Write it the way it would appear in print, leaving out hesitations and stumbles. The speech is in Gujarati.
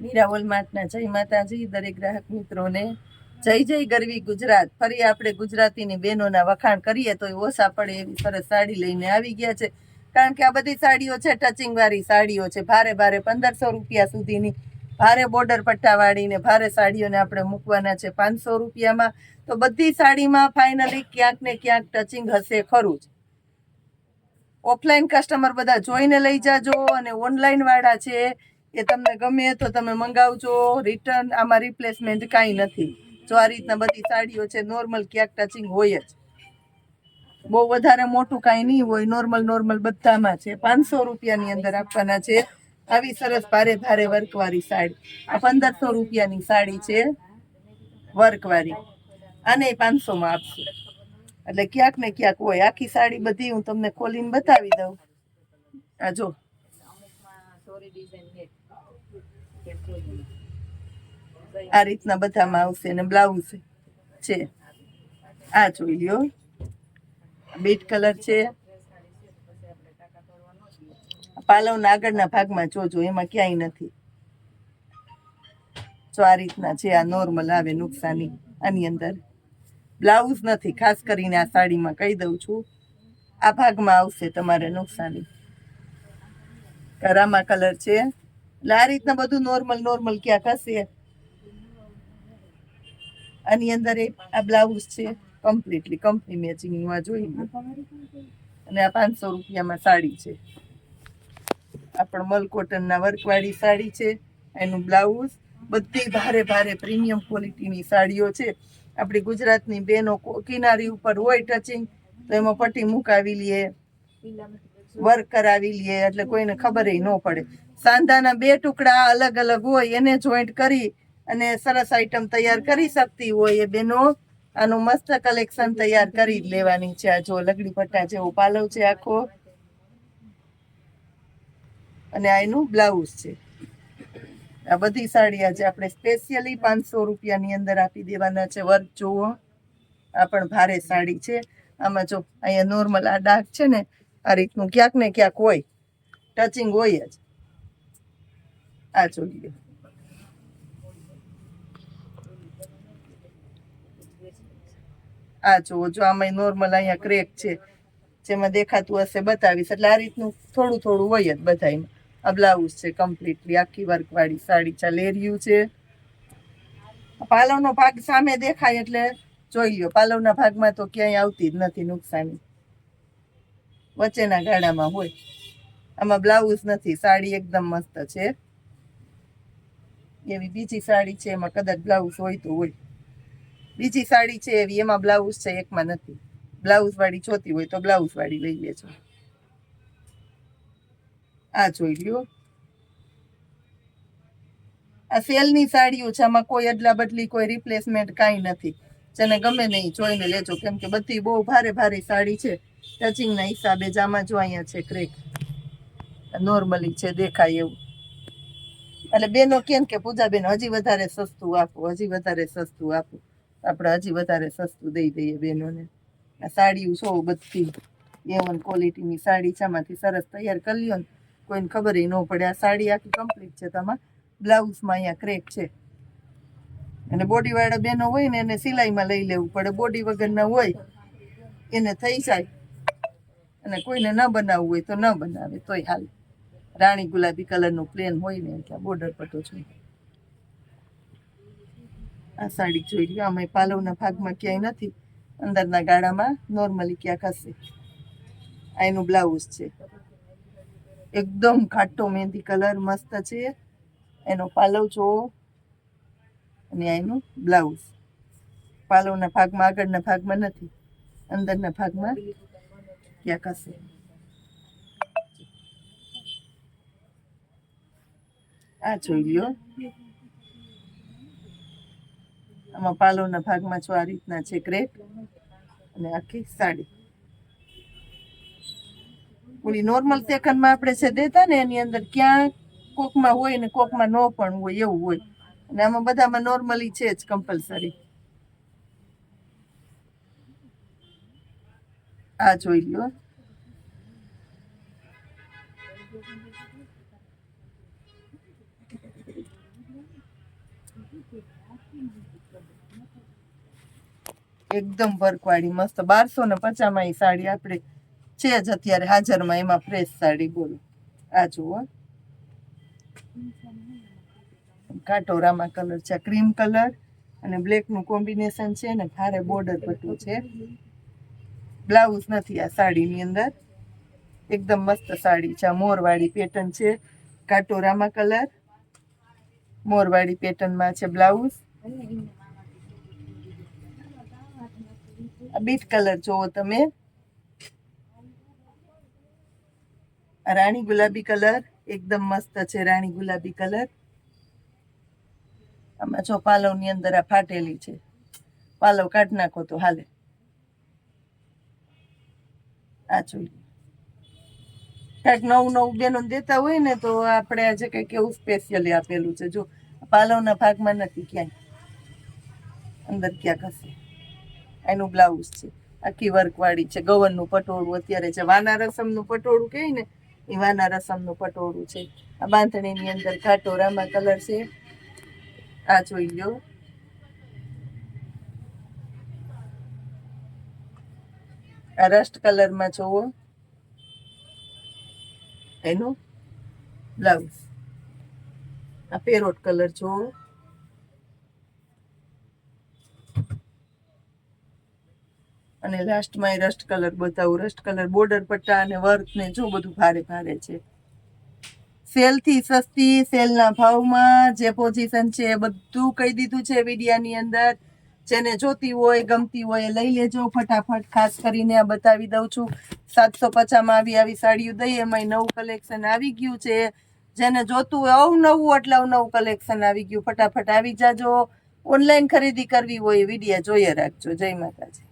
મીરાવોલ માર્ટના જય માતાજી દરેક ગ્રાહક મિત્રોને જય જય ગરવી ગુજરાત. ફરી આપણે ગુજરાતીની બહેનોના વખાણ કરીએ તો ઓછા પડે એવી સરસ સાડી લઈને આવી ગયા છે. કારણ કે આ બધી સાડીઓ છે ટચિંગ વાળી સાડીઓ છે, ભારે 1500 રૂપિયા સુધીની ભારે બોર્ડર પટ્ટાવાળી ને ભારે સાડીઓને આપણે મૂકવાના છે 500 રૂપિયામાં. તો બધી સાડીમાં ફાઇનલી ક્યાંક ને ક્યાંક ટચિંગ હશે ખરું જ. ઓફલાઈન કસ્ટમર બધા જોઈને લઈ જાજો, અને ઓનલાઈન વાળા છે એ તમને ગમે તો તમે મંગાવજો. રિટર્ન આમાં રિપ્લેસમેન્ટ કાંઈ નથી. જો આ રીતના બધી સાડીઓ છે નોર્મલ ક્યાંક ટચિંગ હોય જ, બહુ વધારે મોટું કાંઈ નહીં હોય, નોર્મલ બધામાં છે. 500 રૂપિયાની અંદર આપવાના છે આવી સરસ ભારે વર્કવાળી સાડી. આ 1500 રૂપિયાની સાડી છે વર્કવાળી, આને 500માં આપશું. એટલે ક્યાંક ને ક્યાંક હોય. આખી સાડી બધી હું તમને ખોલીને બતાવી દઉં. આ જો આ રીતના બધામાં આવશે. ને બ્લાઉઝ છે આ જોઈ લ્યો, બીટ કલર છે. પાલવના આગળના ભાગમાં જોજો, એમાં ક્યાંય નથી. જો આ રીતના છે, આ નોર્મલ આવે નુકસાની. આની અંદર બ્લાઉઝ નથી, ખાસ કરીને આ સાડીમાં કહી દઉં છું. આ ભાગમાં આવશે તમારે નુકસાની. રામા કલર છે. એટલે આ રીતના બધું નોર્મલ ક્યાંક હશે. આની અંદર એક આ બ્લાઉઝ છે કમ્પ્લીટલી કંપની મેચિંગમાં જોઈ લો. અને આ 500 રૂપિયામાં સાડી છે. આ પણ મલ કોટનના વર્કવાળી સાડી છે. એનું બ્લાઉઝ બધી ભારે પ્રીમિયમ ક્વોલિટીની સાડીઓ છે. આપણી ગુજરાતની બહેનો કિનારી ઉપર હોય ટચિંગ તો એમાં પટ્ટી મુકાવી લઈએ, વર્ક કરાવી લઈએ, એટલે કોઈને ખબર ન પડે. સાંધાના 2 ટુકડા અલગ હોય એને જોઈન્ટ કરી અને સરસ આઈટમ તૈયાર કરી શકતી હોય એ બેનો આનું મસ્ત કલેક્શન તૈયાર કરી લેવાની છે. આ જો લગડી પટ્ટા જેવો પાલવ છે આખો, અને આ એનું બ્લાઉઝ છે. આ બધી સાડી આજે આપણે સ્પેશિયલી 500 રૂપિયાની અંદર આપી દેવાના છે. વર્ક જુઓ, આ પણ ભારે સાડી છે. આમાં જો અહીંયા નોર્મલ આ ડાઘ છે ને, આ રીતનું ક્યાંક ને ક્યાંક હોય, ટચિંગ હોય જ. આ જોઈએ, આ જુઓ. જો આમાં નોર્મલ અહીંયા ક્રેક છે, જેમાં દેખાતું હશે બતાવીશ. એટલે આ રીતનું થોડું હોય જ બધામાં. આ બ્લાઉઝ છે કમ્પ્લીટલી આખી વર્કવાળી સાડી. ચાલેરિયું છે. પાલવનો ભાગ સામે દેખાય એટલે જોઈ લ્યો. પાલવના ભાગમાં તો ક્યાંય આવતી જ નથી નુકસાની, વચ્ચેના ગાળામાં હોય. આમાં બ્લાઉઝ નથી. સાડી એકદમ મસ્ત છે. એવી બીજી સાડી છે એમાં કદાચ બ્લાઉઝ હોય તો હોય. બીજી સાડી છે એવી, એમાં બ્લાઉઝ છે, એકમાં નથી. બ્લાઉઝ વાળી જોતી હોય તો બ્લાઉઝ વાળી લઈ લેજો. આ જોઈ લ્યો, આ સેલની સાડીઓ છે. આમાં કોઈ અદલા બદલી, કોઈ રિપ્લેસમેન્ટ કાંઈ નથી. જેને ગમે નહીં જોઈને લેજો, કેમ કે બધી બહુ ભારે સાડી છે. ટચિંગના હિસાબે જ આમાં જો અહીંયા છે ક્રેક, નોર્મલી છે દેખાય એવું. એટલે બેનો કેમ કે પૂજાબેન હજી વધારે સસ્તું આપો, આપણે હજી વધારે સસ્તું દઈ દઈએ બેનોને. આ સાડીઓ છો બધી A1 ક્વોલિટીની સાડી છે. આમાંથી સરસ તૈયાર કરી લ્યો ને, કોઈને ખબર ન પડે. આ સાડી આખી કમ્પ્લીટ છે. તમારે બ્લાઉઝમાં અહીંયા ક્રેક છે. અને બોડીવાળા બેનો હોય ને એને સિલાઈમાં લઈ લેવું પડે. બોડી વગરના હોય એને થઈ જાય, અને કોઈને ન બનાવવું હોય તો ન બનાવે તોય હાલ. રાણી ગુલાબી કલરનું પ્લેન હોય ને એટલે બોર્ડર પટ્ટો જોઈએ. આ સાડી જોઈ લો. આમાં પાલવના ભાગમાં ક્યાંય નથી, અંદરના ગાળામાં નોર્મલી ક્યાંક હશે. આ એનું બ્લાઉઝ છે. એકદમ ઘાટો મહેંદી કલર મસ્ત છે. એનો પાલવ જોવો, અને એનું બ્લાઉઝ. પાલવના ભાગમાં આગળના ભાગમાં નથી, અંદરના ભાગમાં ક્યાંક હશે. આ જોઈ લ્યો, આમાં પાલવના ભાગમાં જો આ રીતના છે ક્રેક, અને આખી સાડી. ઓલી નોર્મલ સેકન્ડમાં આપણે છે દેતા ને એની અંદર ક્યાંક કોકમાં હોય ને કોકમાં ન પણ હોય, એવું હોય. અને આમાં બધામાં નોર્મલી છે જ કમ્પલસરી. આ જોઈ લો, એકદમ વર્કવાળી મસ્ત 1250 માં એ સાડી આપણે છે જ અત્યારે હાજરમાં, એમાં ફ્રેશ સાડી. બોલો આ જુઓ, કાટોરામાં કલર છે, ક્રીમ કલર અને બ્લેક નું કોમ્બિનેશન છે ને ભારે બોર્ડર પટ્ટું છે. બ્લાઉઝ નથી આ સાડીની અંદર. એકદમ મસ્ત સાડી છે. મોરવાળી પેટર્ન છે, કાટોરામાં કલર, મોરવાળી પેટર્નમાં છે બ્લાઉઝ. આ બીટ કલર જોવો તમે, રાણી ગુલાબી કલર એકદમ મસ્ત છે. રાણી ગુલાબી કલર. આમાં જો પાલવ ની અંદર આ ફાટેલી છે, પાલવ કાઢ નાખો તો હાલે. આ જોઈએ, કાંઈક નવું નવું બેનો દેતા હોય ને તો આપણે આજે કંઈક એવું સ્પેશિયલી આપેલું છે. જો પાલવના ભાગમાં નથી ક્યાંય, અંદર ક્યાંક હશે. એનું બ્લાઉઝ છે, આખી વર્કવાળી છે. ગવનનું પટોળું અત્યારે છે, વાના રસમનું પટોળું કહે ને એ વાના રસમનું પટોળું છે. આ બાંધણીની અંદર કાટોરામાં કલર છે. આ જોઈ લો, આ રસ્ટ કલરમાં જોવો એનું બ્લાઉઝ. આ પેરોટ કલર જોવો, અને લાસ્ટમાં એ રસ્ટ કલર બતાવું. રસ્ટ કલર બોર્ડર પટ્ટા અને વર્ક ને જો બધું ભારે ભારે છે. સેલથી સસ્તી, સેલના ભાવમાં જે પોઝિશન છે એ બધું કહી દીધું છે વિડિયાની અંદર. જેને જોતી હોય, ગમતી હોય એ લઈ લેજો ફટાફટ. ખાસ કરીને આ બતાવી દઉં છું, 750 માં આવી સાડીઓ દઈએ. એમાં નવું કલેક્શન આવી ગયું છે. જેને જોતું હોય અવનવું એટલે અવનવું કલેક્શન આવી ગયું. ફટાફટ આવી જાજો. ઓનલાઈન ખરીદી કરવી હોય વિડિયા જોઈએ રાખજો. જય માતાજી.